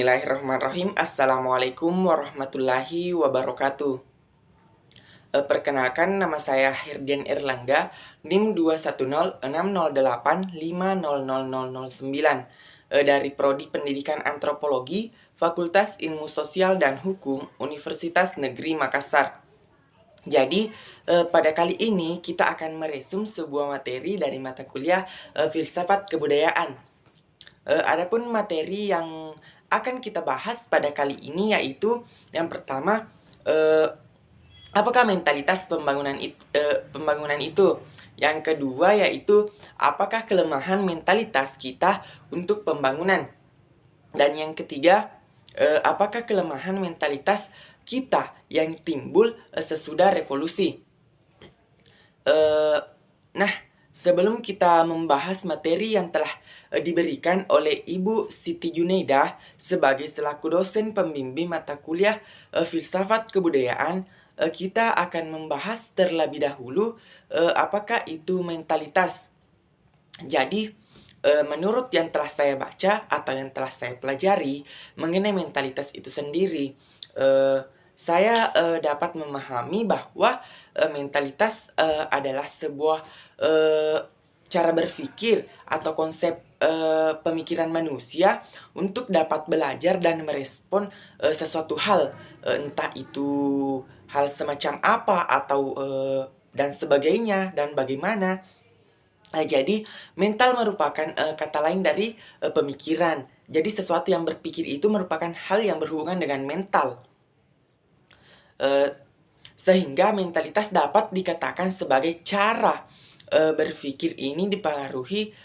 Bismillahirrahmanirrahim. Assalamualaikum warahmatullahi wabarakatuh. Perkenalkan, nama saya Herdian Erlangga, NIM 2106085000009, dari Prodi Pendidikan Antropologi, Fakultas Ilmu Sosial dan Hukum, Universitas Negeri Makassar. Jadi, pada kali ini kita akan meresum sebuah materi dari mata kuliah Filsafat Kebudayaan. Adapun materi yang akan kita bahas pada kali ini yaitu yang pertama, apakah mentalitas pembangunan itu? Yang kedua yaitu apakah kelemahan mentalitas kita untuk pembangunan? Dan yang ketiga, apakah kelemahan mentalitas kita yang timbul sesudah revolusi? Nah, sebelum kita membahas materi yang telah diberikan oleh Ibu Siti Junaidah sebagai selaku dosen pembimbing mata kuliah Filsafat Kebudayaan, kita akan membahas terlebih dahulu apakah itu mentalitas. Jadi, menurut yang telah saya baca atau yang telah saya pelajari mengenai mentalitas itu sendiri, saya dapat memahami bahwa mentalitas adalah sebuah cara berpikir atau konsep pemikiran manusia untuk dapat belajar dan merespon sesuatu hal, entah itu hal semacam apa atau dan sebagainya dan bagaimana. Jadi mental merupakan kata lain dari pemikiran. Jadi sesuatu yang berpikir itu merupakan hal yang berhubungan dengan mental. Sehingga mentalitas dapat dikatakan sebagai cara berpikir ini dipengaruhi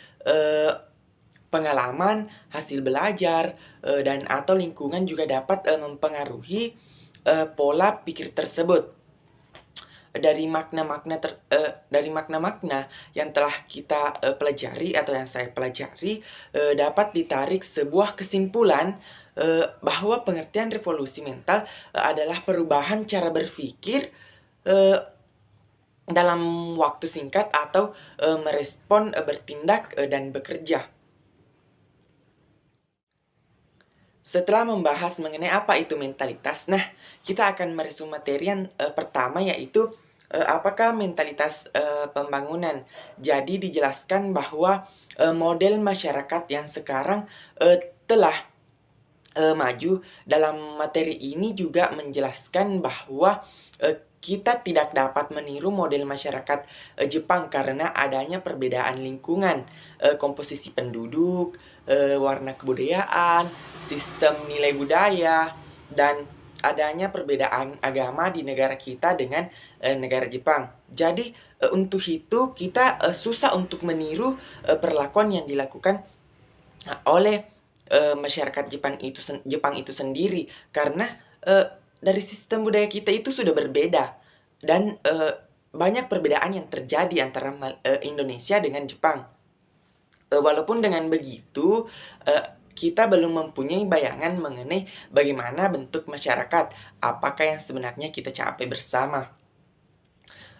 pengalaman, hasil belajar, dan atau lingkungan juga dapat mempengaruhi pola pikir tersebut. Dari makna-makna yang telah kita pelajari atau yang saya pelajari, dapat ditarik sebuah kesimpulan bahwa pengertian revolusi mental adalah perubahan cara berpikir dalam waktu singkat atau merespon, bertindak, dan bekerja. Setelah membahas mengenai apa itu mentalitas, nah kita akan meresum materi yang pertama yaitu apakah mentalitas pembangunan. Jadi dijelaskan bahwa model masyarakat yang sekarang telah maju. Dalam materi ini juga menjelaskan bahwa kita tidak dapat meniru model masyarakat Jepang karena adanya perbedaan lingkungan, komposisi penduduk, warna kebudayaan, sistem nilai budaya, dan adanya perbedaan agama di negara kita dengan negara Jepang. Jadi untuk itu kita susah untuk meniru perlakuan yang dilakukan oleh masyarakat Jepang itu sendiri karena dari sistem budaya kita itu sudah berbeda dan banyak perbedaan yang terjadi antara Indonesia dengan Jepang. Walaupun dengan begitu, kita belum mempunyai bayangan mengenai bagaimana bentuk masyarakat, apakah yang sebenarnya kita capai bersama.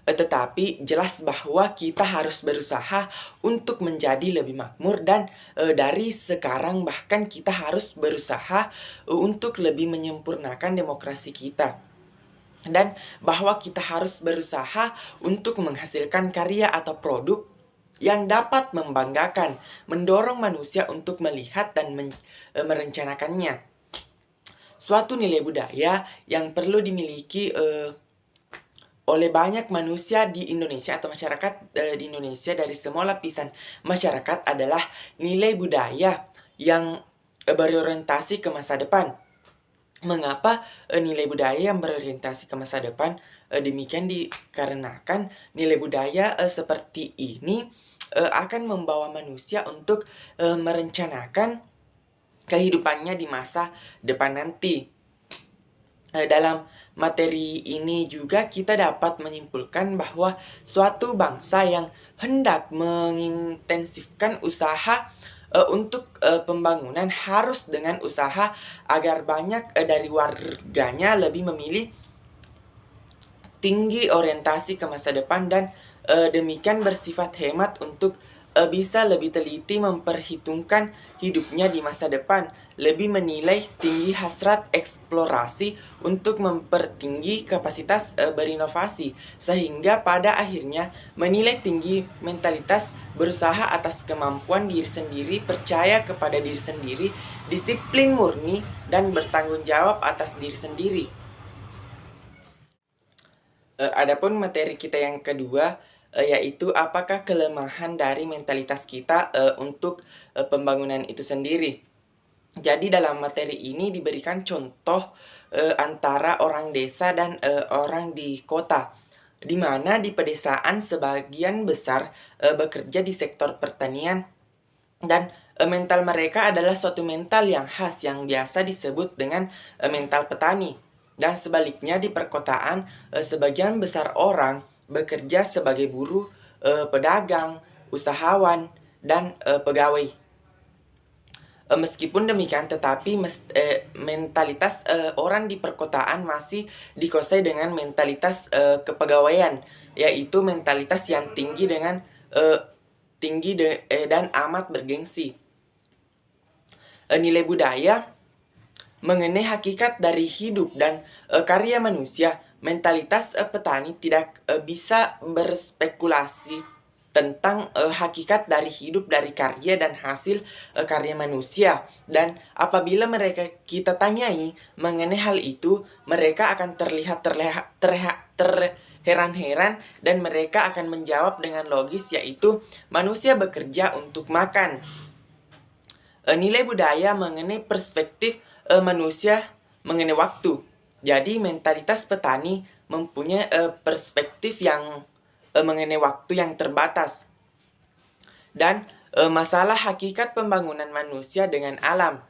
Tetapi jelas bahwa kita harus berusaha untuk menjadi lebih makmur dan dari sekarang bahkan kita harus berusaha untuk lebih menyempurnakan demokrasi kita. Dan bahwa kita harus berusaha untuk menghasilkan karya atau produk yang dapat membanggakan, mendorong manusia untuk melihat dan merencanakannya. Suatu nilai budaya yang perlu dimiliki oleh banyak manusia di Indonesia atau masyarakat di Indonesia dari semua lapisan masyarakat adalah nilai budaya yang berorientasi ke masa depan. Mengapa nilai budaya yang berorientasi ke masa depan? Demikian dikarenakan nilai budaya seperti ini akan membawa manusia untuk merencanakan kehidupannya di masa depan nanti. Dalam materi ini juga kita dapat menyimpulkan bahwa suatu bangsa yang hendak mengintensifkan usaha untuk pembangunan harus dengan usaha agar banyak dari warganya lebih memilih tinggi orientasi ke masa depan dan demikian bersifat hemat untuk bisa lebih teliti memperhitungkan hidupnya di masa depan, lebih menilai tinggi hasrat eksplorasi untuk mempertinggi kapasitas berinovasi, sehingga pada akhirnya menilai tinggi mentalitas berusaha atas kemampuan diri sendiri, percaya kepada diri sendiri, disiplin murni, dan bertanggung jawab atas diri sendiri. Adapun materi kita yang kedua, yaitu apakah kelemahan dari mentalitas kita untuk pembangunan itu sendiri. Jadi dalam materi ini diberikan contoh antara orang desa dan orang di kota, di mana di pedesaan sebagian besar bekerja di sektor pertanian dan mental mereka adalah suatu mental yang khas yang biasa disebut dengan mental petani. Dan sebaliknya di perkotaan, sebagian besar orang bekerja sebagai buruh, pedagang, usahawan, dan pegawai. Meskipun demikian, tetapi mentalitas orang di perkotaan masih dikuasai dengan mentalitas kepegawaian, yaitu mentalitas yang tinggi dan amat bergengsi. Nilai budaya mengenai hakikat dari hidup dan karya manusia, mentalitas petani tidak bisa berspekulasi tentang hakikat dari hidup, dari karya dan hasil karya manusia. Dan apabila kita tanyai mengenai hal itu, mereka akan terheran-heran dan mereka akan menjawab dengan logis, yaitu manusia bekerja untuk makan. Nilai budaya mengenai perspektif manusia mengenai waktu. Jadi mentalitas petani mempunyai perspektif yang mengenai waktu yang terbatas. Dan masalah hakikat pembangunan manusia dengan alam.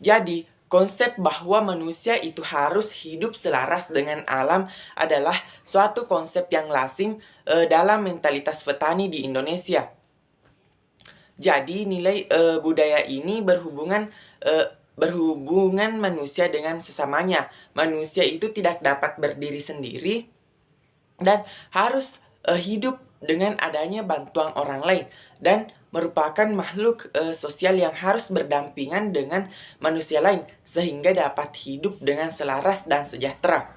Jadi konsep bahwa manusia itu harus hidup selaras dengan alam adalah suatu konsep yang lazim dalam mentalitas petani di Indonesia. Jadi nilai budaya ini berhubungan manusia dengan sesamanya. Manusia itu tidak dapat berdiri sendiri dan harus hidup dengan adanya bantuan orang lain, dan merupakan makhluk sosial yang harus berdampingan dengan manusia lain sehingga dapat hidup dengan selaras dan sejahtera.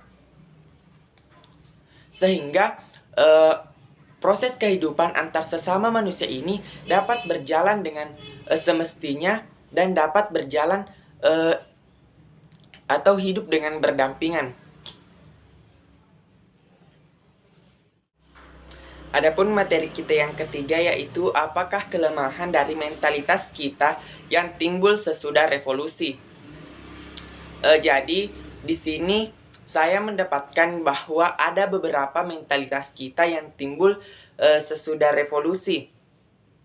Sehingga proses kehidupan antar sesama manusia ini dapat berjalan dengan semestinya dan dapat berjalan atau hidup dengan berdampingan. Adapun materi kita yang ketiga, yaitu apakah kelemahan dari mentalitas kita yang timbul sesudah revolusi. Jadi di sini saya mendapatkan bahwa ada beberapa mentalitas kita yang timbul sesudah revolusi,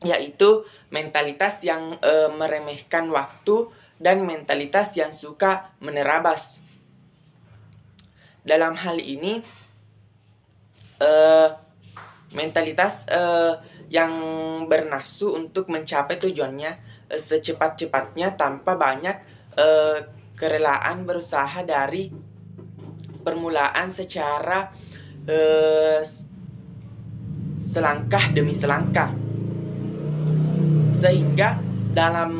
yaitu mentalitas yang meremehkan waktu dan mentalitas yang suka menerabas. Dalam hal ini mentalitas yang bernafsu untuk mencapai tujuannya secepat-cepatnya tanpa banyak kerelaan berusaha dari permulaan secara selangkah demi selangkah. Sehingga dalam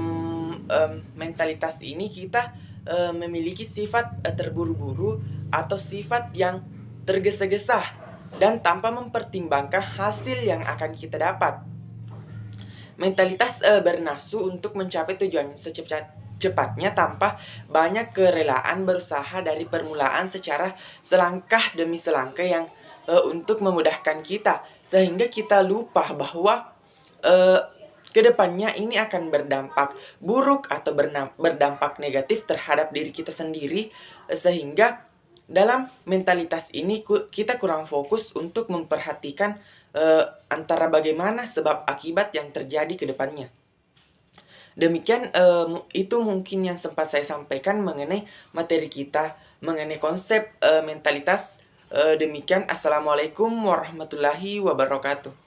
mentalitas ini kita memiliki sifat terburu-buru atau sifat yang tergesa-gesa dan tanpa mempertimbangkan hasil yang akan kita dapat. Mentalitas bernafsu untuk mencapai tujuan secepatnya tanpa banyak kerelaan berusaha dari permulaan secara selangkah demi selangkah yang untuk memudahkan kita, sehingga kita lupa bahwa kedepannya ini akan berdampak buruk atau berdampak negatif terhadap diri kita sendiri, sehingga dalam mentalitas ini kita kurang fokus untuk memperhatikan antara bagaimana sebab akibat yang terjadi ke depannya. Demikian itu mungkin yang sempat saya sampaikan mengenai materi kita, mengenai konsep mentalitas. Demikian, Assalamualaikum warahmatullahi wabarakatuh.